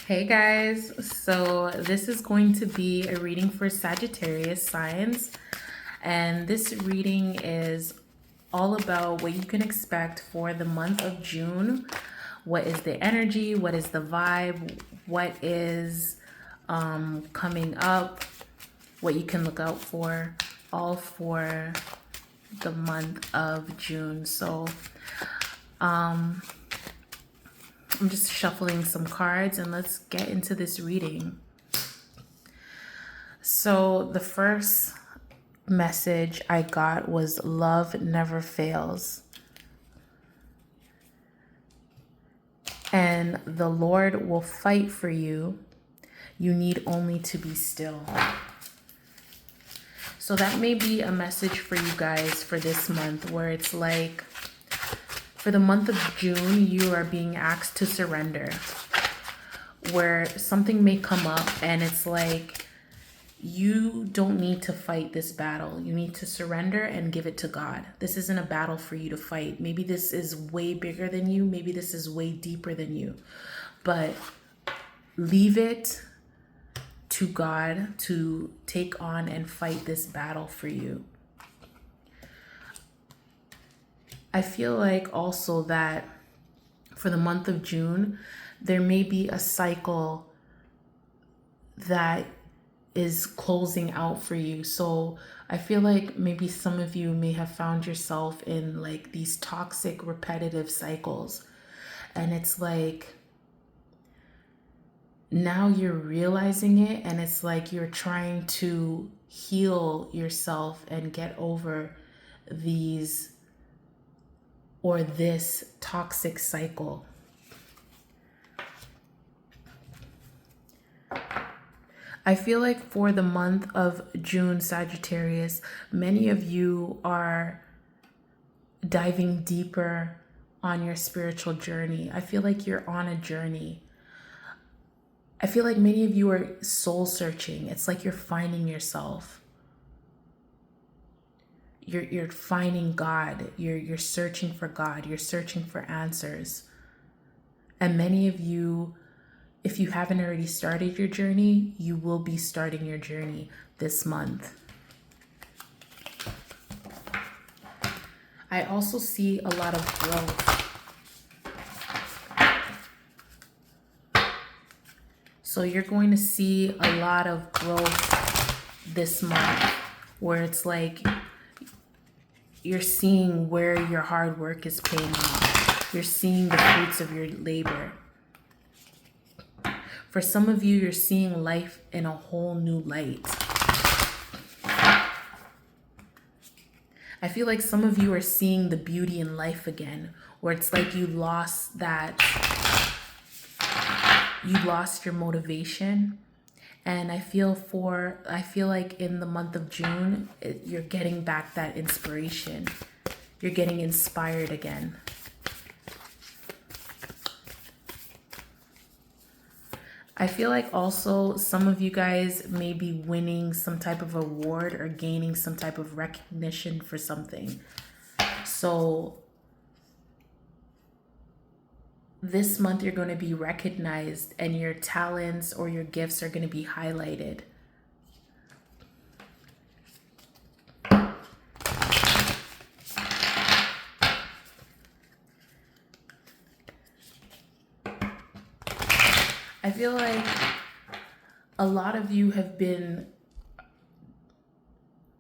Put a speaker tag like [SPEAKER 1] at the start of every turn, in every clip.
[SPEAKER 1] Hey guys, so this is going to be a reading for Sagittarius signs, and this reading is all about what you can expect for the month of June. What is the energy? What is the vibe? What is coming up? What you can look out for, all for the month of June. So, I'm just shuffling some cards and let's get into this reading. So, the first message I got was love never fails. And the Lord will fight for you. You need only to be still. So, that may be a message for you guys for this month where it's like, for the month of June, you are being asked to surrender. Where something may come up and it's like, you don't need to fight this battle. You need to surrender and give it to God. This isn't a battle for you to fight. Maybe this is way bigger than you. Maybe this is way deeper than you. But leave it to God to take on and fight this battle for you. I feel like also that for the month of June, there may be a cycle that is closing out for you. So I feel like maybe some of you may have found yourself in like these toxic, repetitive cycles. And it's like now you're realizing it, and it's like you're trying to heal yourself and get over these or this toxic cycle. I feel like for the month of June, Sagittarius, many of you are diving deeper on your spiritual journey. I feel like you're on a journey. I feel like many of you are soul searching. It's like you're finding yourself. You're finding God. You're searching for God. You're searching for answers. And many of you, if you haven't already started your journey, you will be starting your journey this month. I also see a lot of growth. So you're going to see a lot of growth this month where it's like you're seeing where your hard work is paying off. You're seeing the fruits of your labor. For some of you, you're seeing life in a whole new light. I feel like some of you are seeing the beauty in life again, where it's like you lost your motivation. And I feel like in the month of June, you're getting back that inspiration. You're getting inspired again. I feel like also some of you guys may be winning some type of award or gaining some type of recognition for something. So this month you're going to be recognized and your talents or your gifts are going to be highlighted. I feel like a lot of you have been,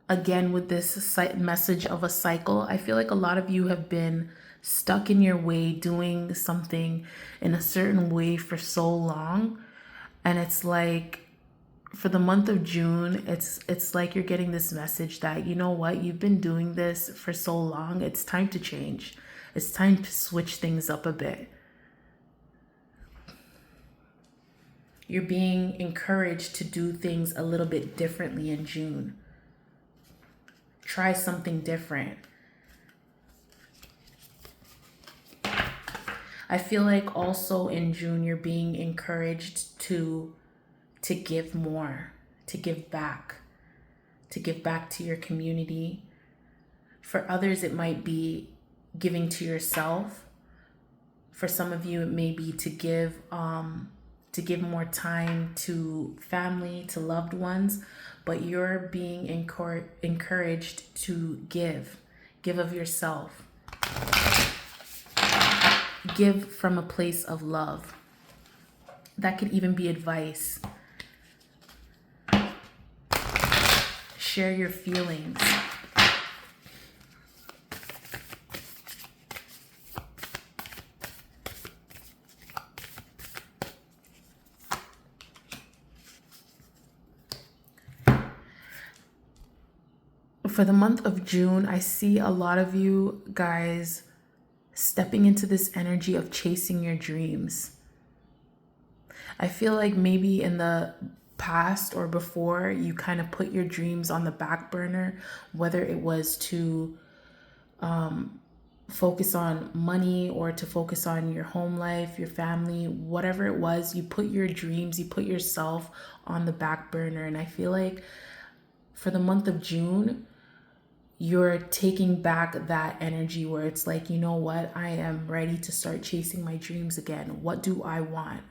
[SPEAKER 1] again, with this message of a cycle, I feel like a lot of you have been stuck in your way doing something in a certain way for so long. And it's like for the month of June, it's like you're getting this message that, you know what, you've been doing this for so long. It's time to change. It's time to switch things up a bit. You're being encouraged to do things a little bit differently in June. Try something different. I feel like also in June, you're being encouraged to give more, to give back to your community. For others, it might be giving to yourself. For some of you, it may be to give to give more time to family, to loved ones, but you're being encouraged to give of yourself, give from a place of love. That could even be advice. Share your feelings. For the month of June, I see a lot of you guys stepping into this energy of chasing your dreams. I feel like maybe in the past or before, you kind of put your dreams on the back burner, whether it was to focus on money or to focus on your home life, your family, whatever it was, you put your dreams, you put yourself on the back burner. And I feel like for the month of June, you're taking back that energy where it's like, you know what? I am ready to start chasing my dreams again. What do I want?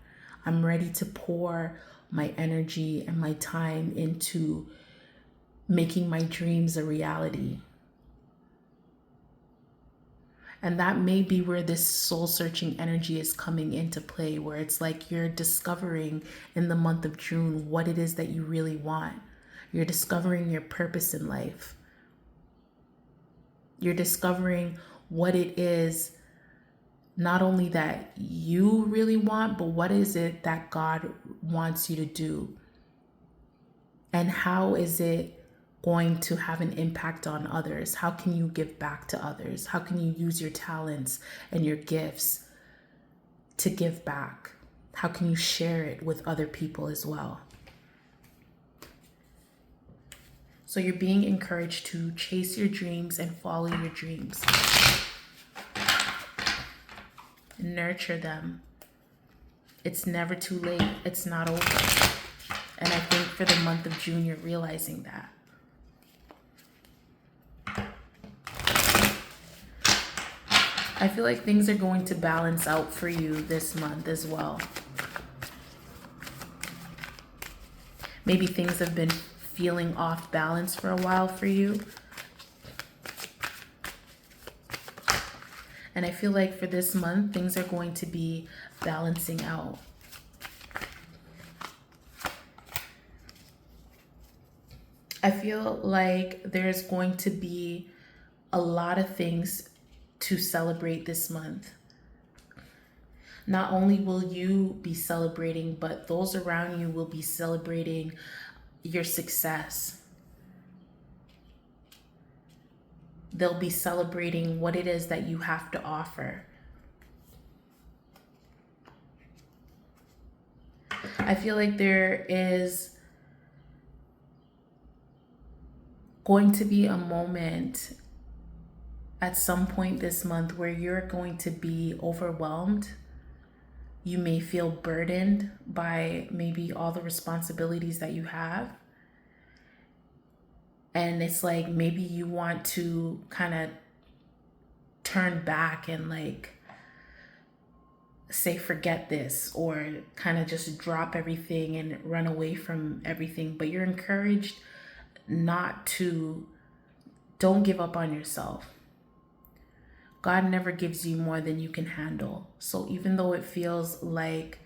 [SPEAKER 1] I'm ready to pour my energy and my time into making my dreams a reality. And that may be where this soul-searching energy is coming into play, where it's like you're discovering in the month of June what it is that you really want. You're discovering your purpose in life. You're discovering what it is, not only that you really want, but what is it that God wants you to do? And how is it going to have an impact on others? How can you give back to others? How can you use your talents and your gifts to give back? How can you share it with other people as well? So you're being encouraged to chase your dreams and follow your dreams. Nurture them. It's never too late. It's not over. And I think for the month of June, you're realizing that. I feel like things are going to balance out for you this month as well. Maybe things have been feeling off balance for a while for you. And I feel like for this month, things are going to be balancing out. I feel like there's going to be a lot of things to celebrate this month. Not only will you be celebrating, but those around you will be celebrating your success. They'll be celebrating what it is that you have to offer. I feel like there is going to be a moment at some point this month where you're going to be overwhelmed. You may feel burdened by maybe all the responsibilities that you have. And it's like maybe you want to kind of turn back and like say, forget this, or kind of just drop everything and run away from everything. But you're encouraged not to, don't give up on yourself. God never gives you more than you can handle. So even though it feels like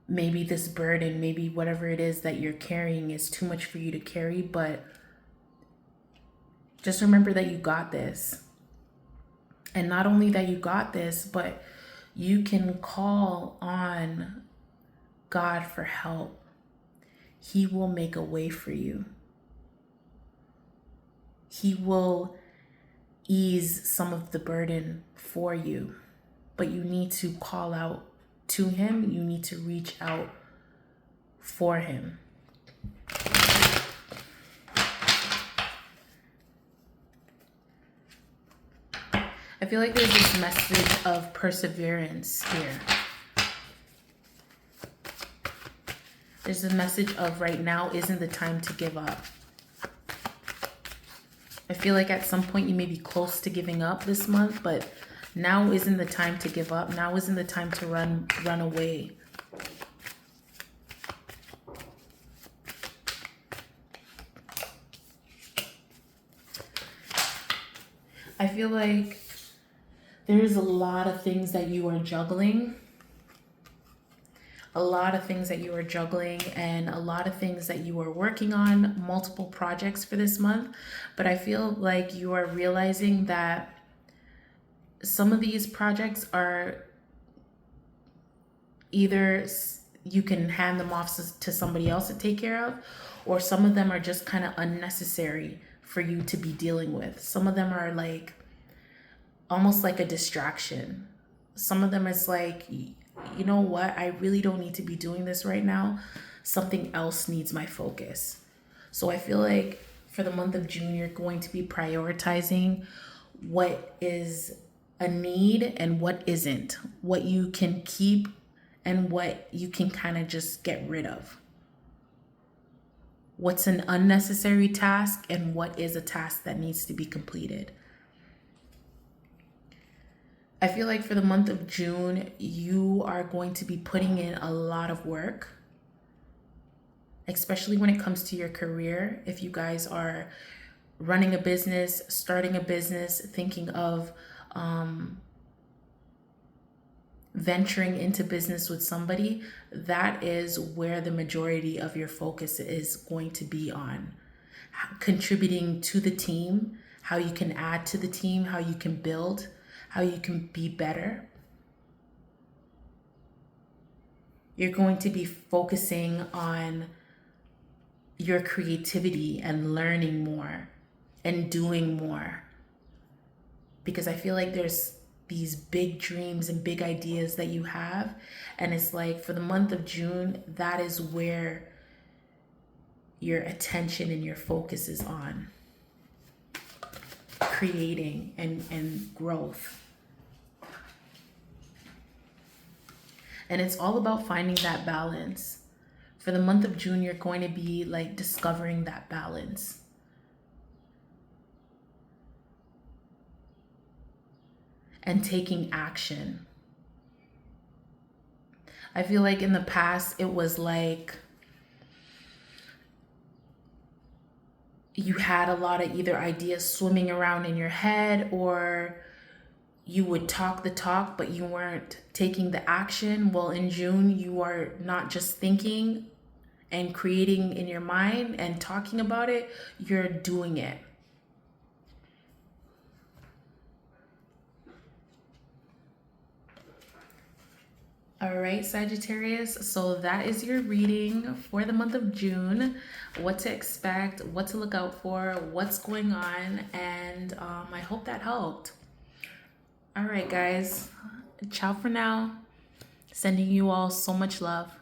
[SPEAKER 1] maybe this burden, maybe whatever it is that you're carrying is too much for you to carry, but just remember that you got this. And not only that you got this, but you can call on God for help. He will make a way for you. He will ease some of the burden for you, but you need to call out to him. You need to reach out for him. I feel like there's this message of perseverance here. There's a message of right now isn't the time to give up. I feel like at some point you may be close to giving up this month, but Now isn't the time to give up. Now isn't the time to run away. I feel like there's a lot of things that you are juggling. A lot of things that you are juggling and a lot of things that you are working on, multiple projects for this month. But I feel like you are realizing that some of these projects are either you can hand them off to somebody else to take care of, or some of them are just kind of unnecessary for you to be dealing with. Some of them are like almost like a distraction. Some of them is like, you know what, I really don't need to be doing this right now. Something else needs my focus. So I feel like for the month of June, you're going to be prioritizing what is a need and what isn't, what you can keep and what you can kind of just get rid of. What's an unnecessary task and what is a task that needs to be completed. I feel like for the month of June, you are going to be putting in a lot of work, especially when it comes to your career. If you guys are running a business, starting a business, thinking of venturing into business with somebody, that is where the majority of your focus is going to be on. Contributing to the team, how you can add to the team, how you can build, how you can be better. You're going to be focusing on your creativity and learning more and doing more. Because I feel like there's these big dreams and big ideas that you have. And it's like for the month of June, that is where your attention and your focus is on. Creating and growth. And it's all about finding that balance. For the month of June, you're going to be like discovering that balance. And taking action. I feel like in the past, it was like you had a lot of either ideas swimming around in your head, or you would talk the talk, but you weren't taking the action. Well, in June, you are not just thinking and creating in your mind and talking about it, you're doing it. All right, Sagittarius, so that is your reading for the month of June. What to expect, what to look out for, what's going on, and I hope that helped. All right, guys, ciao for now. Sending you all so much love.